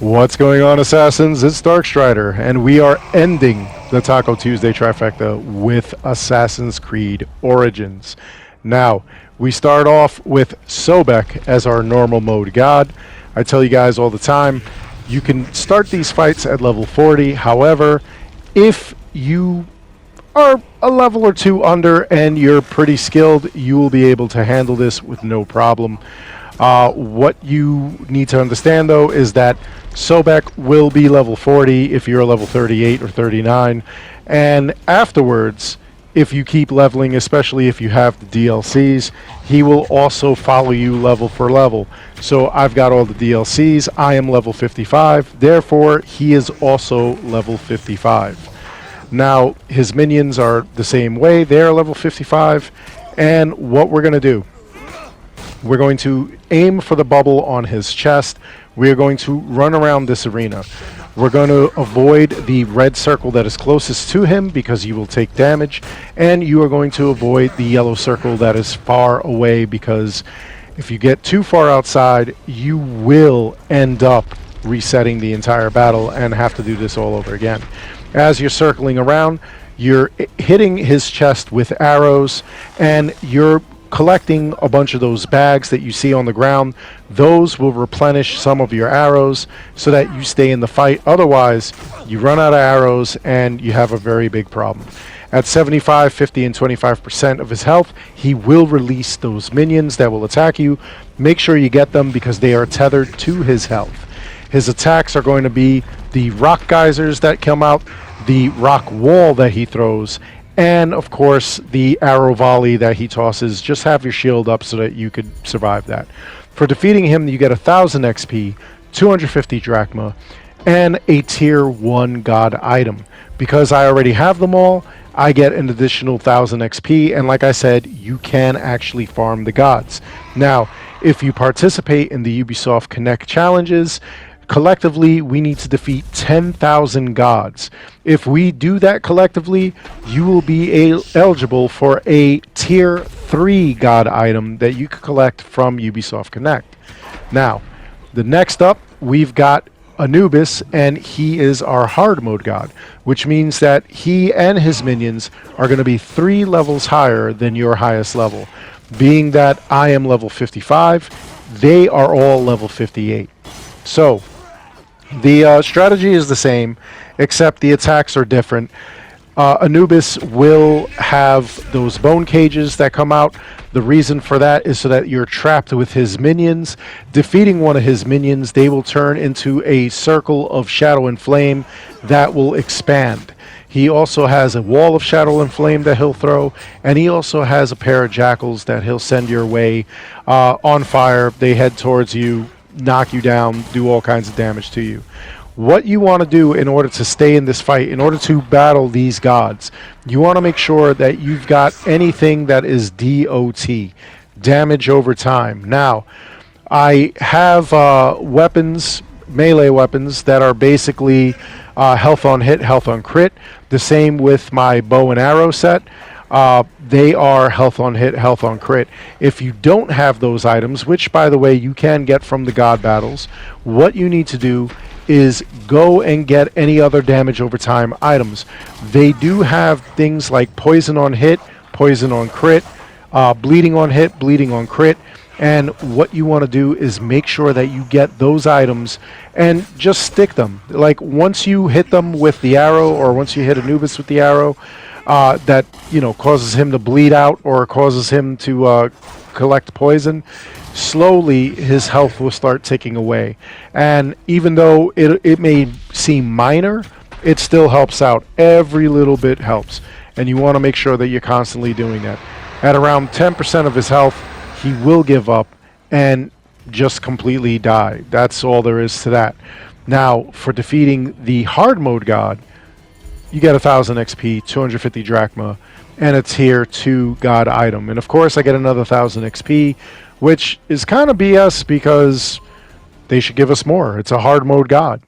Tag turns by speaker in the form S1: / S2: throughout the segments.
S1: What's going on, Assassins? It's Darkstrider, and we are ending the Taco Tuesday Trifecta with Assassin's Creed Origins. Now, we start off with Sobek as our normal mode god. I tell you guys all the time, you can start these fights at level 40. However, if you are a level or two under and you're pretty skilled, you will be able to handle this with no problem. What you need to understand, though, is that Sobek will be level 40 if you're level 38 or 39, and afterwards, if you keep leveling, especially if you have the DLCs, he will also follow you level for level. So I've got all the DLCs, I am level 55, therefore he is also level 55. Now, his minions are the same way, they're level 55, and what we're going to do, we're going to aim for the bubble on his chest. We are going to run around this arena. We're going to avoid the red circle that is closest to him because you will take damage, and you are going to avoid the yellow circle that is far away because if you get too far outside, you will end up resetting the entire battle and have to do this all over again. As you're circling around, you're hitting his chest with arrows, and you're collecting a bunch of those bags that you see on the ground. Those will replenish some of your arrows so that you stay in the fight. Otherwise, you run out of arrows and you have a very big problem. At 75, 50, and 25% of his health, he will release those minions that will attack you. Make sure you get them because they are tethered to his health. His attacks are going to be the rock geysers that come out, the rock wall that he throws, and of course the arrow volley that he tosses. Just have your shield up so that you could survive that. For defeating him, you get 1000 XP, 250 drachma, and a tier 1 god item. Because I already have them all, I get an additional 1000 XP, and like I said, you can actually farm the gods. Now, if you participate in the Ubisoft Connect challenges, collectively, we need to defeat 10,000 gods. If we do that collectively, you will be eligible for a tier 3 god item that you can collect from Ubisoft Connect. Now, the next up, we've got Anubis, and he is our hard mode god, which means that he and his minions are going to be 3 levels higher than your highest level. Being that I am level 55, they are all level 58. So, the strategy is the same, except the attacks are different. Anubis will have those bone cages that come out. The reason for that is so that you're trapped with his minions. Defeating one of his minions, they will turn into a circle of shadow and flame that will expand. He also has a wall of shadow and flame that he'll throw, and he also has a pair of jackals that he'll send your way on fire. They head towards you, knock you down, do all kinds of damage to you. What you want to do in order to stay in this fight, in order to battle these gods, you want to make sure that you've got anything that is DOT, damage over time. Now, I have weapons, melee weapons, that are basically health on hit, health on crit. The same with my bow and arrow set. They are health on hit, health on crit. If you don't have those items, which by the way you can get from the god battles, what you need to do is go and get any other damage over time items. They do have things like poison on hit, poison on crit, bleeding on hit, bleeding on crit, and what you want to do is make sure that you get those items and just stick them. Like once you hit them with the arrow, or once you hit Anubis with the arrow, that causes him to bleed out or causes him to collect poison, slowly his health will start ticking away. And even though it may seem minor, it still helps out. Every little bit helps, and you want to make sure that you're constantly doing that. At around 10% of his health, he will give up and just completely die. That's all there is to that. Now, for defeating the hard mode god, you get 1000 XP, 250 drachma, and a tier 2 god item. And of course, I get another 1000 XP, which is kind of BS because they should give us more. It's a hard mode god.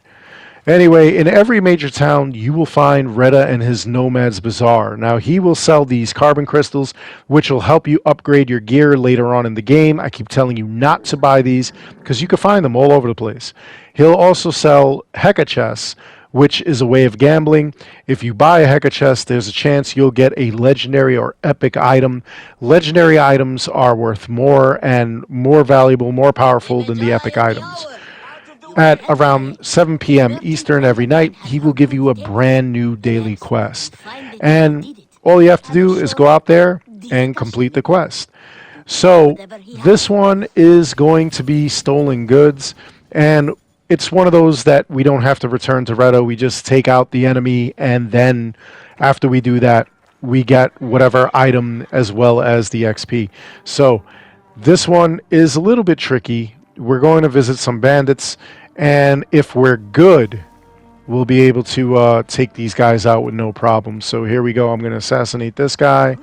S1: Anyway, in every major town, you will find Reda and his Nomad's Bazaar. Now, he will sell these carbon crystals, which will help you upgrade your gear later on in the game. I keep telling you not to buy these because you can find them all over the place. He'll also sell Heka chests, which is a way of gambling. If you buy a Heka chest, there's a chance you'll get a legendary or epic item. Legendary items are worth more and more valuable, more powerful than the epic items. At around 7 p.m. Eastern every night, he will give you a brand new daily quest. And all you have to do is go out there and complete the quest. So this one is going to be stolen goods, and it's one of those that we don't have to return to Reda. We just take out the enemy, and then after we do that, we get whatever item as well as the XP. So this one is a little bit tricky. We're going to visit some bandits, and if we're good, we'll be able to take these guys out with no problem. So here we go. I'm going to assassinate this guy.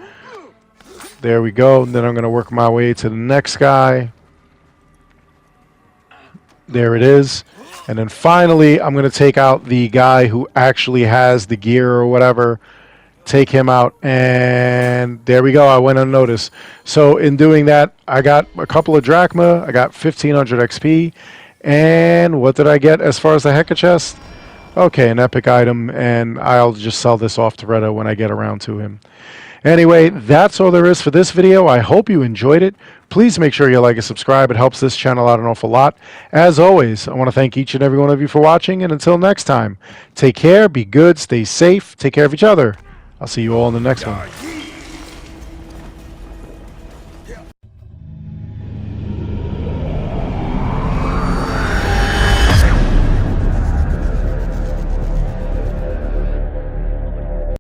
S1: There we go. And then I'm going to work my way to the next guy. There it is. And then finally, I'm going to take out the guy who actually has the gear or whatever. Take him out, and there we go. I went unnoticed. So in doing that, I got a couple of drachma. I got 1,500 XP. And what did I get as far as the Heka chest? Okay, an epic item, and I'll just sell this off to Reda when I get around to him. Anyway, that's all there is for this video. I hope you enjoyed it. Please make sure you like and subscribe. It helps this channel out an awful lot. As always, I want to thank each and every one of you for watching, and until next time, take care, be good, stay safe, take care of each other. I'll see you all in the next one.